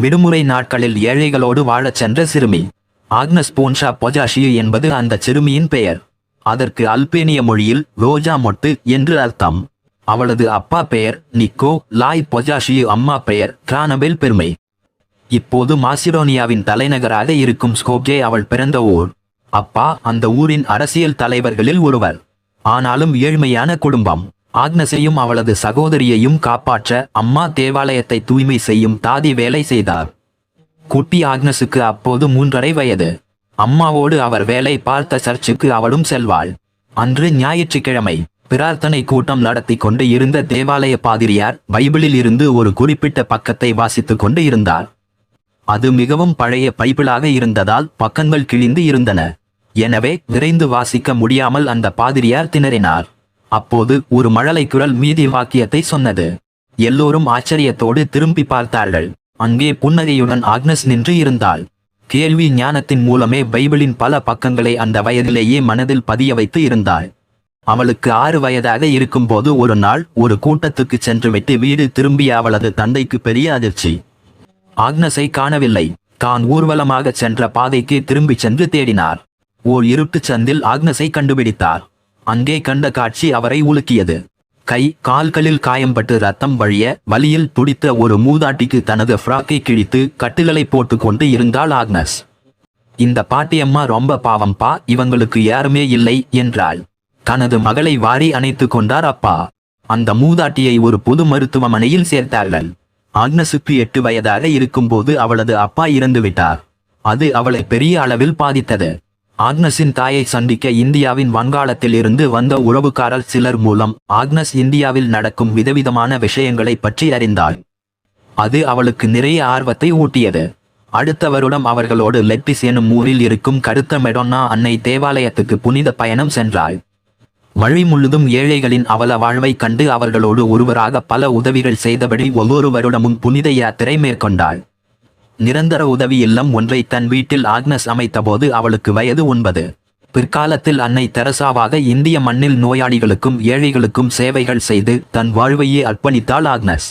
விடுமுறை நாட்களில் ஏழைகளோடு வாழச் சென்ற சிறுமி. ஆக்னஸ் போன்ஷா பொஜாஷியு என்பது அந்த சிறுமியின் பெயர். அதற்கு அல்பேனிய மொழியில் ரோஜா மொட்டு என்று அர்த்தம். அவளது அப்பா பெயர் நிக்கோ லாய் பொஜாஷியு, அம்மா பெயர் கிரானபெல் பெருமை. இப்போது மாசிடோனியாவின் தலைநகராக இருக்கும் ஸ்கோப்ஜே அவள் பிறந்த ஊர். அப்பா அந்த ஊரின் அரசியல் தலைவர்களில் ஒருவர். ஆனாலும் ஏழ்மையான குடும்பம். ஆக்னஸையும் அவளது சகோதரியையும் காப்பாற்ற அம்மா தேவாலயத்தை தூய்மை செய்யும் தாதி வேலை செய்தார். குட்டி ஆக்னஸுக்கு அப்போது 3.5 வயது. அம்மாவோடு அவர் வேலை பார்த்த சர்ச்சுக்கு அவளும் செல்வாள். அன்று ஞாயிற்றுக்கிழமை பிரார்த்தனை கூட்டம் நடத்தி கொண்டு இருந்த தேவாலய பாதிரியார் பைபிளில் இருந்து ஒரு குறிப்பிட்ட பக்கத்தை வாசித்துக் கொண்டு இருந்தார். அது மிகவும் பழைய பைபிளாக இருந்ததால் பக்கங்கள் கிழிந்து இருந்தன. எனவே விரைந்து வாசிக்க முடியாமல் அந்த பாதிரியார் திணறினார். அப்போது ஒரு மழலை குரல் மீதி வாக்கியத்தை சொன்னது. எல்லோரும் ஆச்சரியத்தோடு திரும்பி பார்த்தார்கள். அங்கே புன்னகையுடன் ஆக்னஸ் நின்று இருந்தாள். கேள்வி ஞானத்தின் மூலமே பைபிளின் பல பக்கங்களை அந்த வயதிலேயே மனதில் பதிய வைத்து இருந்தாள். அவளுக்கு 6 வயதாக இருக்கும்போது ஒரு நாள் ஒரு கூட்டத்துக்கு சென்றுவிட்டு வீடு திரும்பிய அவளது தந்தைக்கு பெரிய அதிர்ச்சி. ஆக்னஸை காணவில்லை. தான் ஊர்வலமாக சென்ற பாதைக்கு திரும்பிச் சென்று தேடினார். ஓர் இருட்டுச் சந்தில் ஆக்னஸை கண்டுபிடித்தார். அங்கே கண்ட காட்சி அவரை உலுக்கியது. கை கால்களில் காயம்பட்டு ரத்தம் வழிய வலியில் துடித்த ஒரு மூதாட்டிக்கு தனது ஃப்ராக்கை கிழித்து கட்டுகளை போட்டு கொண்டு இருந்தாள் ஆக்னஸ். இந்த பாட்டியம்மா ரொம்ப பாவம்பா, இவங்களுக்கு யாருமே இல்லை என்றாள். தனது மகளை வாரி அணைத்து கொண்டார் அப்பா. அந்த மூதாட்டியை ஒரு பொது மருத்துவமனையில் சேர்த்தார்கள். ஆக்னஸுக்கு 8 வயதாக இருக்கும்போது அவளது அப்பா இறந்துவிட்டார். அது அவளை பெரிய அளவில் பாதித்தது. ஆக்னஸின் தாயை சந்திக்க இந்தியாவின் வங்காளத்தில் இருந்து வந்த உறவுக்காரர் சிலர் மூலம் ஆக்னஸ் இந்தியாவில் நடக்கும் விதவிதமான விஷயங்களை பற்றி அறிந்தாள். அது அவளுக்கு நிறைய ஆர்வத்தை ஊட்டியது. அடுத்த வருடம் அவர்களோடு லெட்டிஸ் எனும் ஊரில் இருக்கும் கருத்த மெடோன்னா அன்னை தேவாலயத்துக்கு புனித பயணம் சென்றாள். வழி முழுதும் ஏழைகளின் அவல வாழ்வை கண்டு அவர்களோடு ஒருவராக பல உதவிகள் செய்தபடி ஒவ்வொரு வருடமும் புனித யாத்திரை மேற்கொண்டாள். நிரந்தர உதவி இல்லம் ஒன்றை தன் வீட்டில் ஆக்னஸ் அமைத்தபோது அவளுக்கு வயது 9. பிற்காலத்தில் அன்னை தெரசாவாக இந்திய மண்ணில் நோயாளிகளுக்கும் ஏழைகளுக்கும் சேவைகள் செய்து தன் வாழ்வையே அர்ப்பணித்தாள் ஆக்னஸ்.